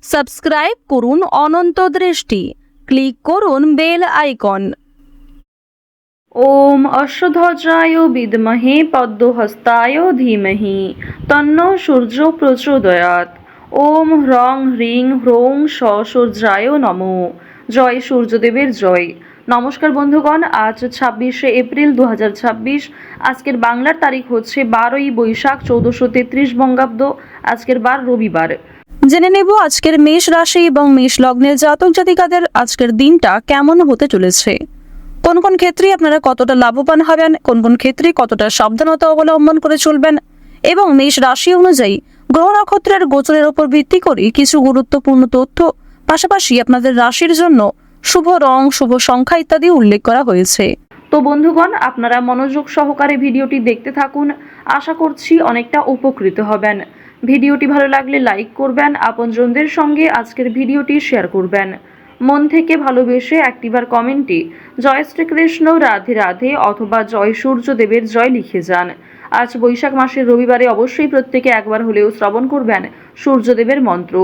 Subscribe করুন অনন্ত দৃষ্টি, click করুন বেল আইকন। ওম অশ্বধ্বজায় বিদ্মহে পদ্মহস্তায় ধীমহি তন্নো সূর্য প্রচোদয়াৎ। ওম হ্রং হ্রিং হ্রৌং সূর্যায় নমো। জয় সূর্যদেবের জয়। নমস্কার বন্ধুগণ, আজ 26শে এপ্রিল 2026। আজকের বাংলার তারিখ হচ্ছে 12ই বৈশাখ 1433 বঙ্গাব্দ। আজকের বার রবিবার। জেনে নেব আজকের মেষ রাশি এবং মেষ লগ্নের জাতক জাতিকাদের আজকের দিনটা কেমন হতে চলেছে। কোন কোন ক্ষেত্রে আপনারা কতটা লাভবান হবেন, কোন কোন ক্ষেত্রে কতটা সাবধানতা অবলম্বন করে চলবেন এবং মেষ রাশি অনুযায়ী গ্রহ নক্ষত্রের গোচরের উপর ভিত্তি করে কিছু গুরুত্বপূর্ণ তথ্য, পাশাপাশি আপনাদের রাশির জন্য শুভ রং, শুভ সংখ্যা ইত্যাদি উল্লেখ করা হয়েছে। তো বন্ধুগণ, আপনারা মনোযোগ সহকারে ভিডিওটি দেখতে থাকুন। আশা করছি অনেকটা উপকৃত হবেন। ভিডিওটি ভালো লাগলে লাইক করবেন, আপনজনদের সঙ্গে আজকের ভিডিওটি শেয়ার করবেন। মন থেকে ভালোবেসে একটিবার কমেন্টে জয় শ্রীকৃষ্ণ, রাধে রাধে অথবা জয় সূর্যদেবের জয় লিখে যান। আজ বৈশাখ মাসের রবিবারে অবশ্যই প্রত্যেকে একবার হলেও শ্রবণ করবেন সূর্যদেবের মন্ত্র।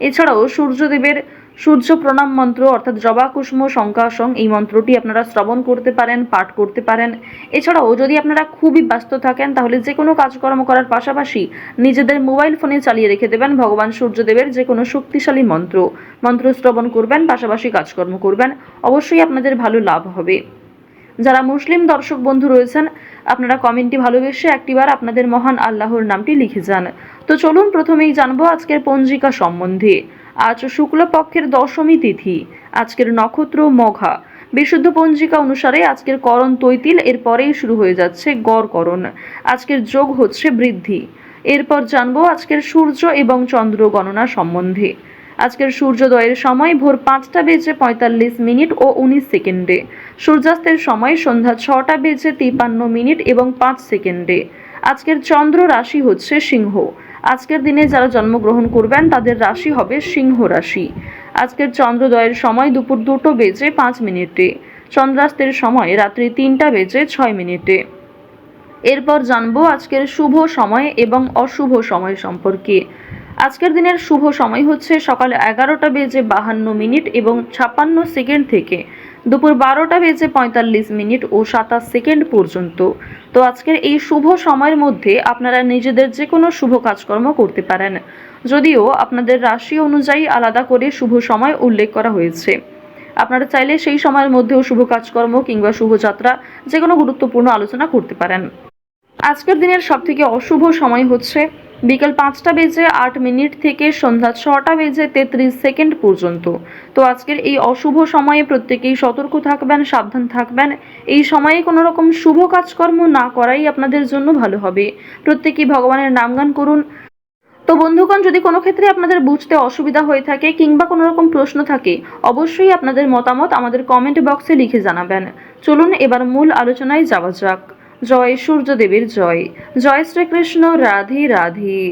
এছাড়াও সূর্যদেবের সূর্য প্রণাম মন্ত্র অর্থাৎ জবা কুসুম শঙ্কাসং, এই মন্ত্রটি আপনারা শ্রবণ করতে পারেন, পাঠ করতে পারেন। এছাড়াও যদি আপনারা খুবই ব্যস্ত থাকেন তাহলে যে কোনো কাজকর্ম করার পাশাপাশি নিজেদের মোবাইল ফোনে চালিয়ে রেখে দেবেন ভগবান সূর্যদেবের যে কোনো শক্তিশালী মন্ত্র শ্রবণ করবেন, পাশাপাশি কাজকর্ম করবেন। অবশ্যই আপনাদের ভালো লাভ হবে। যারা মুসলিম দর্শক বন্ধু রয়েছেন, আপনারা কমেন্টে ভালোবেসে একটিবার আপনাদের মহান আল্লাহর নামটি লিখে যান। তো চলুন প্রথমেই জানবো আজকের পঞ্জিকা সম্বন্ধে। আজ শুক্লপক্ষের দশমী তিথি, আজকের নক্ষত্র মঘা। বিশুদ্ধ পঞ্জিকা অনুসারে আজকের করণ তৈতিল, এরপরেই শুরু হয়ে যাচ্ছে গড় করণ। আজকের যোগ হচ্ছে বৃদ্ধি। এরপর জানবো আজকের সূর্য এবং চন্দ্র গণনা সম্বন্ধে। আজকের সূর্যোদয়ের সময় ভোর 5টা বেজে 45 মিনিট ও 19 সেকেন্ডে। সূর্যাস্তের সময় সন্ধ্যা 6টা বেজে 53 মিনিট এবং 5 সেকেন্ডে। আজকের চন্দ্র রাশি হচ্ছে সিংহ। আজকের দিনে যারা জন্মগ্রহণ করবেন তাদের রাশি হবে সিংহ রাশি। আজকের চন্দ্রোদয়ের সময় দুপুর 2টা বেজে 5 মিনিটে। চন্দ্রাস্তের সময় রাত্রি 3টা বেজে 6 মিনিটে। এরপর জানবো আজকের শুভ সময় এবং অশুভ সময় সম্পর্কে। আজকের দিনের শুভ সময় হচ্ছে সকাল 11টা বেজে 52 মিনিট এবং 56 সেকেন্ড থেকে দুপুর 12টা বেজে 45 মিনিট ও 27 সেকেন্ড পর্যন্ত। তো আজকের এই শুভ সময়ের মধ্যে আপনারা নিজেদের যে কোনো শুভ কাজকর্ম করতে পারেন, যদিও আপনাদের রাশি অনুযায়ী আলাদা করে শুভ সময় উল্লেখ করা হয়েছে। আপনারা চাইলে সেই সময়ের মধ্যেও শুভ কাজকর্ম কিংবা শুভযাত্রা যে কোনো গুরুত্বপূর্ণ আলোচনা করতে পারেন। আজকের দিনের সবথেকে অশুভ সময় হচ্ছে বিকেল 5টা বেজে 8 মিনিট থেকে সন্ধ্যা 6টা বেজে 33 সেকেন্ড পর্যন্ত। তো আজকের এই অশুভ সময়ে প্রত্যেকেই সতর্ক থাকবেন, সাবধান থাকবেন। এই সময়ে কোনো রকম শুভ কাজকর্ম না করাই আপনাদের জন্য ভালো হবে। প্রত্যেকেই ভগবানের নামগান করুন। তো বন্ধুগণ, যদি কোনো ক্ষেত্রে আপনাদের বুঝতে অসুবিধা হয়ে থাকে কিংবা কোনো রকম প্রশ্ন থাকে, অবশ্যই আপনাদের মতামত আমাদের কমেন্ট বক্সে লিখে জানাবেন। চলুন এবার মূল আলোচনায় যাওয়া যাক। জয় সূর্যদেবের জয়। জয় শ্রীকৃষ্ণ, রাধে রাধে।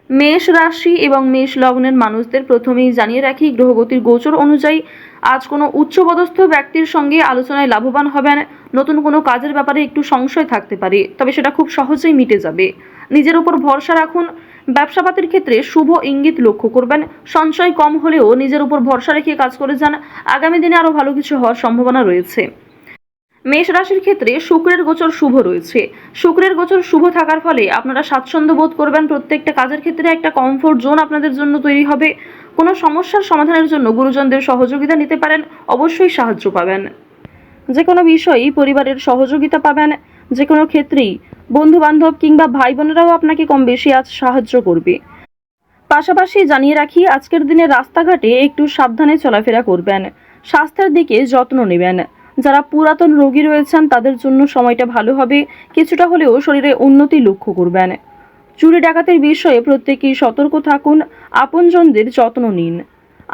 মেষ রাশি এবং মেষ লগ্নের মানুষদের প্রথমেই জানিয়ে রাখি, গ্রহগতির গোচর অনুযায়ী আজ কোনো উচ্চপদস্থ ব্যক্তির সঙ্গে আলোচনায় লাভবান হবেন। নতুন কোনো কাজের ব্যাপারে একটু সংশয় থাকতে পারে, তবে সেটা খুব সহজেই মিটে যাবে। নিজের উপর ভরসা রাখুন। ব্যবসাপাতির ক্ষেত্রে শুভ ইঙ্গিত লক্ষ্য করবেন। সঞ্চয় কম হলেও নিজের উপর ভরসা রেখে কাজ করে যান। আগামী দিনে আরও ভালো কিছু হওয়ার সম্ভাবনা রয়েছে। মেষ রাশির ক্ষেত্রে শুক্রের গোচর শুভ রয়েছে। শুক্রের গোচর শুভ থাকার ফলে আপনারা স্বাচ্ছন্দ্য বোধ করবেন। প্রত্যেকটা কাজের ক্ষেত্রে একটা কমফোর্ট জোন আপনাদের জন্য তৈরি হবে। কোনো সমস্যার সমাধানের জন্য গুরুজনদের সহযোগিতা নিতে পারেন, অবশ্যই সাহায্য পাবেন। যে কোনো বিষয়েই পরিবারের সহযোগিতা পাবেন। যে কোনো ক্ষেত্রেই বন্ধু বান্ধব কিংবা ভাই বোনেরাও আপনাকে কম বেশি আজ সাহায্য করবে। পাশাপাশি জানিয়ে রাখি, আজকের দিনে রাস্তাঘাটে একটু সাবধানে চলাফেরা করবেন। স্বাস্থ্যের দিকে যত্ন নেবেন। যারা পুরাতন রোগী রয়েছেন তাদের জন্য সময়টা ভালো হবে। কিছুটা হলেও শরীরে উন্নতি লক্ষ্য করবেন। চুরি ডাকাতির বিষয়ে প্রত্যেকেই সতর্ক থাকুন। আপনজনদের যত্ন নিন।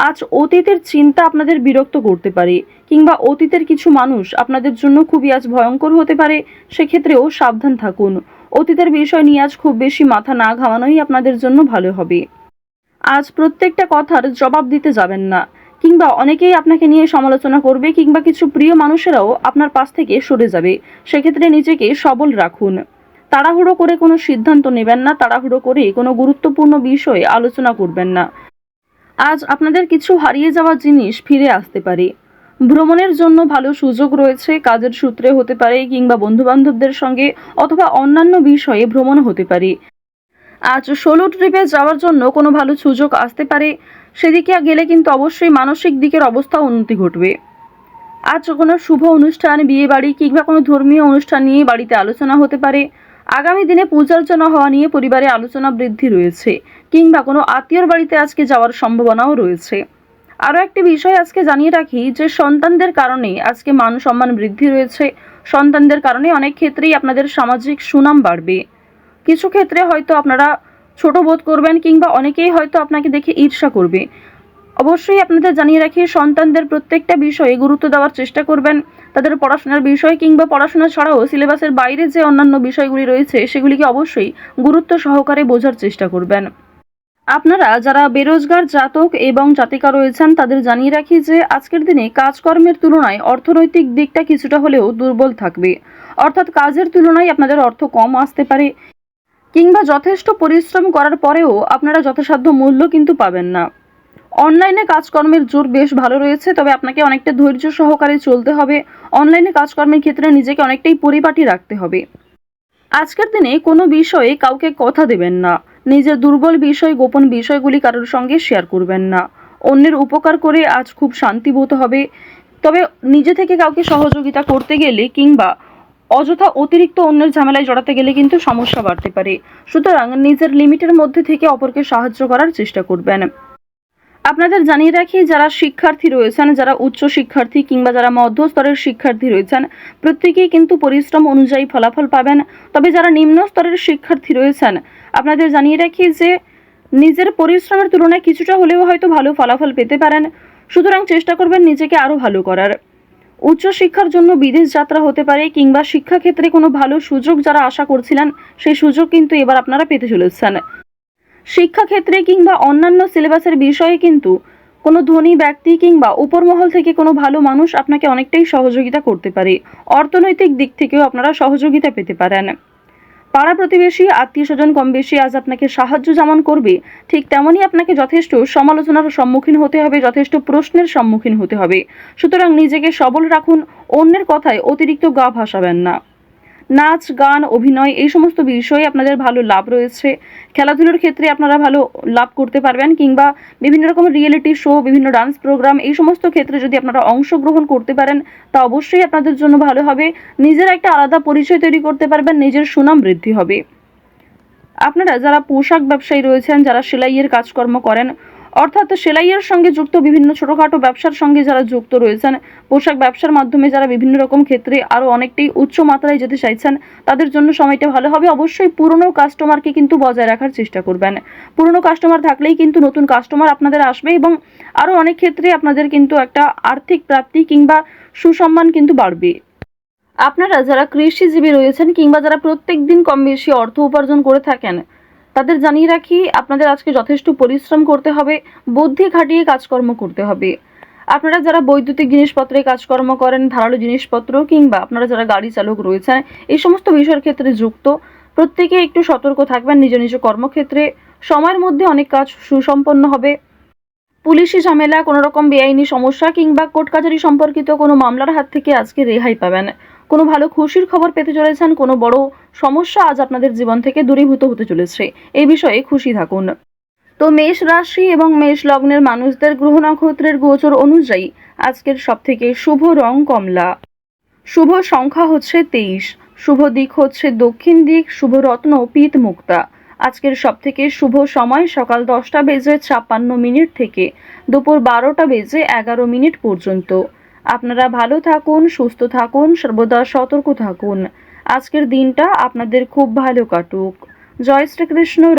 আজ অতীতের চিন্তা আপনাদের বিরক্ত করতে পারে কিংবা অতীতের কিছু মানুষ আপনাদের জন্য খুবই আজ ভয়ঙ্কর হতে পারে, সেক্ষেত্রেও সাবধান থাকুন। অতীতের বিষয় নিয়ে আজ খুব বেশি মাথা না ঘামানোই আপনাদের জন্য ভালো হবে। আজ প্রত্যেকটা কথার জবাব দিতে যাবেন না, কিংবা অনেকেই আপনাকে নিয়ে সমালোচনা করবে কিংবা কিছু প্রিয় মানুষেরাও আপনার পাশ থেকে সরে যাবে। সেক্ষেত্রে নিজেকে সবল রাখুন। তাড়াহুড়ো করে কোনো সিদ্ধান্ত নেবেন না, তাড়াহুড়ো করে কোনো গুরুত্বপূর্ণ বিষয়ে আলোচনা করবেন না। আজ আপনাদের কিছু হারিয়ে যাওয়া জিনিস ফিরে আসতে পারে। ভ্রমণের জন্য ভালো সুযোগ রয়েছে, কাজের সূত্রে হতে পারে কিংবা বন্ধুবান্ধবদের সঙ্গে অথবা অন্যান্য বিষয়ে ভ্রমণ হতে পারে। আজ সোলো ট্রিপে যাওয়ার জন্য কোনো ভালো সুযোগ আসতে পারে, সেদিকে গেলে কিন্তু অবশ্যই মানসিক দিকের অবস্থা উন্নতি ঘটবে। আজ কোনো শুভ অনুষ্ঠান, বিয়ে বাড়ি কিংবা কোনো ধর্মীয় অনুষ্ঠান নিয়ে বাড়িতে আলোচনা হতে পারে। আগামী দিনে পূজার্চনা হওয়া নিয়ে পরিবারে আলোচনা বৃদ্ধি রয়েছে, কিংবা কোনো আত্মীয়র বাড়িতে আজকে যাওয়ার সম্ভাবনাও রয়েছে। আরও একটি বিষয় আজকে জানিয়ে রাখি যে সন্তানদের কারণে আজকে মান সম্মান বৃদ্ধি রয়েছে। সন্তানদের কারণে অনেক ক্ষেত্রেই আপনাদের সামাজিক সুনাম বাড়বে। কিছু ক্ষেত্রে হয়তো আপনারা ছোট বোধ করবেন কিংবা অনেকেই হয়তো আপনাকে দেখে ঈর্ষা করবে। অবশ্যই আপনাদের জানিয়ে রাখি, সন্তানদের প্রত্যেকটা বিষয়ে গুরুত্ব দেওয়ার চেষ্টা করবেন। তাদের পড়াশোনার বিষয় কিংবা পড়াশোনা ছাড়াও সিলেবাসের বাইরে যে অন্যান্য বিষয়গুলি রয়েছে সেগুলিকে অবশ্যই গুরুত্ব সহকারে বোঝার চেষ্টা করবেন। আপনারা যারা বেরোজগার জাতক এবং জাতিকা রয়েছেন তাদের জানিয়ে রাখি যে আজকের দিনে কাজকর্মের তুলনায় অর্থনৈতিক দিকটা কিছুটা হলেও দুর্বল থাকবে। অর্থাৎ কাজের তুলনায় আপনাদের অর্থ কম আসতে পারে, কিংবা যথেষ্ট পরিশ্রম করার পরেও আপনারা যথাসাধ্য মূল্য কিন্তু পাবেন না। অনলাইনে কাজকর্মের জোর বেশ ভালো রয়েছে, তবে আপনাকে অনেকটা ধৈর্য সহকারে চলতে হবে। অনলাইনে কাজকর্মের ক্ষেত্রে নিজেকে অনেকটাই পরিপাটি রাখতে হবে। আজকের দিনে কোনো বিষয়ে কাউকে কথা দেবেন না। নিজের দুর্বল বিষয়, গোপন বিষয়গুলি কারোর সঙ্গে শেয়ার করবেন না। অন্যের উপকার করে আজ খুব শান্তি বোধ হবে, তবে নিজে থেকে কাউকে সহযোগিতা করতে গেলে কিংবা অযথা অতিরিক্ত অন্যের ঝামেলায় জড়াতে গেলে কিন্তু সমস্যা বাড়তে পারে। সুতরাং নিজের লিমিটের মধ্যে থেকে অপরকে সাহায্য করার চেষ্টা করবেন। আপনাদের জানিয়ে রাখি, যারা শিক্ষার্থী রয়েছেন, যারা উচ্চ শিক্ষার্থী কিংবা যারা মধ্যস্তরের শিক্ষার্থী রয়েছেন, প্রত্যেকেই কিন্তু পরিশ্রম অনুযায়ী ফলাফল পাবেন। তবে যারা নিম্ন স্তরের শিক্ষার্থী রয়েছেন, আপনাদের জানিয়ে রাখি যে নিজের পরিশ্রমের তুলনায় কিছুটা হলেও হয়তো ভালো ফলাফল পেতে পারেন। সুতরাং চেষ্টা করবেন নিজেকে আরও ভালো করার। উচ্চশিক্ষার জন্য বিদেশ যাত্রা হতে পারে, কিংবা শিক্ষাক্ষেত্রে কোনো ভালো সুযোগ যারা আশা করছিলেন সেই সুযোগ কিন্তু এবার আপনারা পেতে চলেছেন। শিক্ষাক্ষেত্রে কিংবা অন্যান্য সিলেবাসের বিষয়ে কিন্তু কোনো ধনী ব্যক্তি কিংবা উপরমহল থেকে কোনো ভালো মানুষ আপনাকে অনেকটাই সহযোগিতা করতে পারে। অর্থনৈতিক দিক থেকেও আপনারা সহযোগিতা পেতে পারেন। পাড়া প্রতিবেশী, আত্মীয় স্বজন কম বেশি আজ আপনাকে সাহায্য যেমন করবে, ঠিক তেমনই আপনাকে যথেষ্ট সমালোচনার সম্মুখীন হতে হবে, যথেষ্ট প্রশ্নের সম্মুখীন হতে হবে। সুতরাং নিজেকে সবল রাখুন, অন্যের কথায় অতিরিক্ত গা ভাসাবেন না। নাচ, গান, অভিনয় এই সমস্ত বিষয়ে আপনাদের ভালো লাভ রয়েছে। খেলাধুলোর ক্ষেত্রে আপনারা ভালো লাভ করতে পারবেন, কিংবা বিভিন্ন রকমের রিয়েলিটি শো, বিভিন্ন ডান্স প্রোগ্রাম এই সমস্ত ক্ষেত্রে যদি আপনারা অংশগ্রহণ করতে পারেন তা অবশ্যই আপনাদের জন্য ভালো হবে। নিজের একটা আলাদা পরিচয় তৈরি করতে পারবেন, নিজের সুনাম বৃদ্ধি হবে। আপনারা যারা পোশাক ব্যবসায়ী রয়েছেন, যারা সেলাইয়ের কাজকর্ম করেন, অর্থাৎ সেলাইয়ের সঙ্গে যুক্ত বিভিন্ন ছোটোখাটো ব্যবসার সঙ্গে যারা যুক্ত রয়েছেন, পোশাক ব্যবসার মাধ্যমে যারা বিভিন্ন রকম ক্ষেত্রে আরও অনেকটাই উচ্চ মাত্রায় যেতে চাইছেন, তাদের জন্য সময়টা ভালো হবে। অবশ্যই পুরনো কাস্টমারকে কিন্তু বজায় রাখার চেষ্টা করবেন। পুরনো কাস্টমার থাকলেই কিন্তু নতুন কাস্টমার আপনাদের আসবে, এবং আরও অনেক ক্ষেত্রে আপনাদের কিন্তু একটা আর্থিক প্রাপ্তি কিংবা সুসম্মান কিন্তু বাড়বে। আপনারা যারা কৃষিজীবী রয়েছেন কিংবা যারা প্রত্যেক দিন কম বেশি অর্থ উপার্জন করে থাকেন, তাদের জানিয়ে রাখি আপনাদের আজকে যথেষ্ট পরিশ্রম করতে হবে, বুদ্ধি খাটিয়ে কাজকর্ম করতে হবে। আপনারা যারা বৈদ্যুতিক জিনিসপত্রে কাজকর্ম করেন, ধারালো জিনিসপত্র, কিংবা আপনারা যারা গাড়ি চালক রয়েছেন, এই সমস্ত বিষয়ের ক্ষেত্রে যুক্ত, প্রত্যেকে একটু সতর্ক থাকবেন নিজ নিজ কর্মক্ষেত্রে। সময়ের মধ্যে অনেক কাজ সুসম্পন্ন হবে। পুলিশি ঝামেলা, কোনো রকম বেআইনি সমস্যা কিংবা কোর্ট কাছারি সম্পর্কিত কোনো মামলার হাত থেকে আজকে রেহাই পাবেন। কোনো ভালো খুশির খবর পেতে চলেছেন, কোনো বড় সমস্যা আজ আপনাদের জীবন থেকে দূরীভূত হতে চলেছে, এই বিষয়ে খুশি থাকুন। তো মেষ রাশি এবং মেষ লগ্নের মানুষদের গ্রহ নক্ষত্রের গোচর অনুযায়ী আজকের সবথেকে শুভ রং কমলা, শুভ সংখ্যা হচ্ছে 23, শুভ দিক হচ্ছে দক্ষিণ দিক, শুভ রত্ন পিত মুক্তা। আজকের সবথেকে শুভ সময় সকাল 10:56 থেকে দুপুর 12:11 পর্যন্ত। আপনারা ভালো থাকুন, সুস্থ থাকুন, সর্বদা সতর্ক থাকুন। আজকের দিনটা আপনাদের খুব ভালো কাটুক। জয় শ্রীকৃষ্ণ।